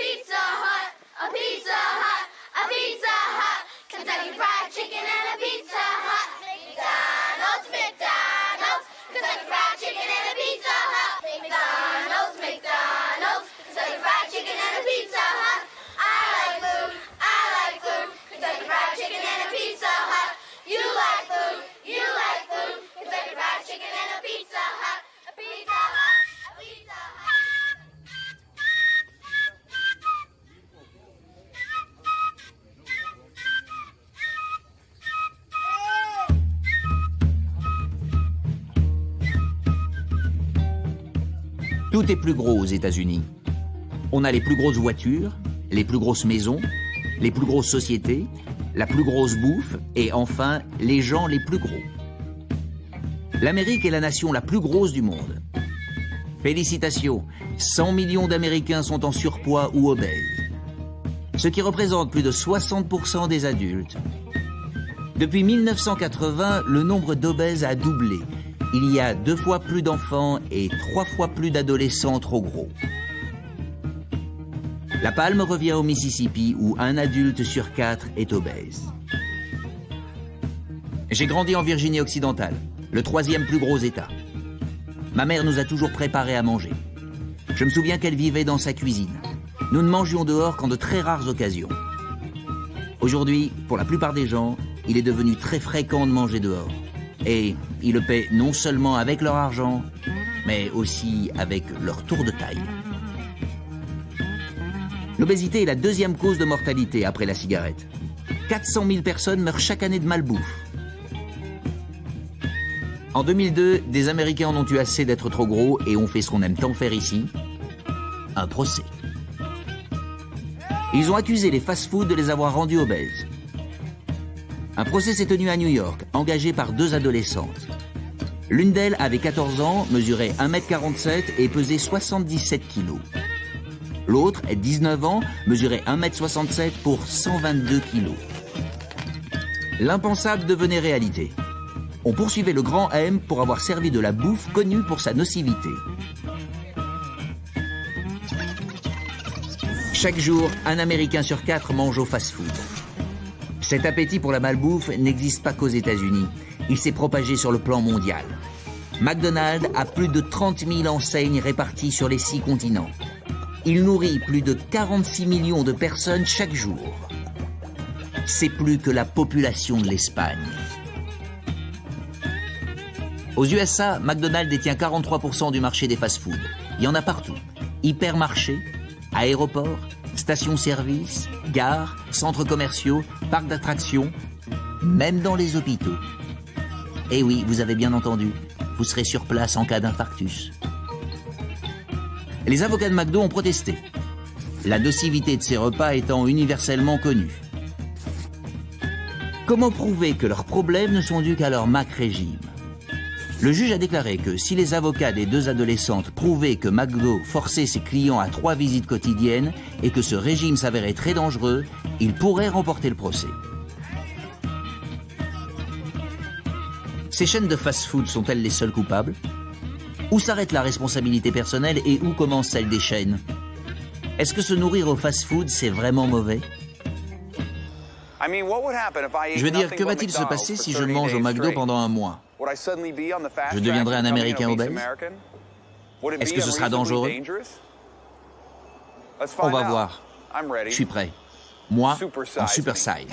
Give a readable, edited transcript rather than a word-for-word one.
Pizza Hut, a Pizza Hut, a Pizza Hut. Kentucky Fried Chicken and a Pizza Hut. McDonald's, McDonald's, Kentucky Fried Chicken and a Pizza Hut. McDonald's, McDonald's, Kentucky Fried Chicken and a Pizza Hut. I like food, Kentucky Fried Chicken and a Pizza Hut. You like food, Kentucky Fried Chicken and a Pizza Hut. A Pizza Hut, a Pizza Hut. Tout est plus gros aux États-Unis. On a les plus grosses voitures, les plus grosses maisons, les plus grosses sociétés, la plus grosse bouffe et enfin les gens les plus gros. L'Amérique est la nation la plus grosse du monde. Félicitations, 100 millions d'Américains sont en surpoids ou obèses, ce qui représente plus de 60% des adultes. Depuis 1980, le nombre d'obèses a doublé. Il y a 2 fois plus d'enfants et 3 fois plus d'adolescents trop gros. La palme revient au Mississippi où 1 adulte sur 4 est obèse. J'ai grandi en Virginie occidentale, le 3e plus gros État. Ma mère nous a toujours préparé à manger. Je me souviens qu'elle vivait dans sa cuisine. Nous ne mangions dehors qu'en de très rares occasions. Aujourd'hui, pour la plupart des gens, il est devenu très fréquent de manger dehors. Et ils le paient non seulement avec leur argent, mais aussi avec leur tour de taille. L'obésité est la 2e cause de mortalité après la cigarette. 400 000 personnes meurent chaque année de malbouffe. En 2002, des Américains en ont eu assez d'être trop gros et ont fait ce qu'on aime tant faire ici, un procès. Ils ont accusé les fast-foods de les avoir rendus obèses. Un procès s'est tenu à New York, engagé par 2 adolescentes. L'une d'elles avait 14 ans, mesurait 1m47 et pesait 77 kg. L'autre, 19 ans, mesurait 1m67 pour 122 kg. L'impensable devenait réalité. On poursuivait le grand M pour avoir servi de la bouffe connue pour sa nocivité. Chaque jour, un Américain sur 4 mange au fast-food. Cet appétit pour la malbouffe n'existe pas qu'aux États-Unis. Il s'est propagé sur le plan mondial. McDonald's a plus de 30 000 enseignes réparties sur les 6 continents. Il nourrit plus de 46 millions de personnes chaque jour. C'est plus que la population de l'Espagne. Aux USA, McDonald's détient 43% du marché des fast-foods. Il y en a partout. Hypermarchés, aéroports, stations-service, gares, centres commerciaux, parcs d'attractions, même dans les hôpitaux. Eh oui, vous avez bien entendu, vous serez sur place en cas d'infarctus. Les avocats de McDo ont protesté, la nocivité de ces repas étant universellement connue. Comment prouver que leurs problèmes ne sont dus qu'à leur Mac-régime ? Le juge a déclaré que si les avocats des 2 adolescentes prouvaient que McDo forçait ses clients à 3 visites quotidiennes et que ce régime s'avérait très dangereux, il pourrait remporter le procès. Ces chaînes de fast-food sont-elles les seules coupables ? Où s'arrête la responsabilité personnelle et où commence celle des chaînes ? Est-ce que se nourrir au fast-food, c'est vraiment mauvais ? Je veux dire, que va-t-il se passer si je mange au McDo pendant un mois ? Je deviendrai un Américain obèse ? Est-ce que ce sera dangereux ? On va voir. Je suis prêt. Moi, en super size.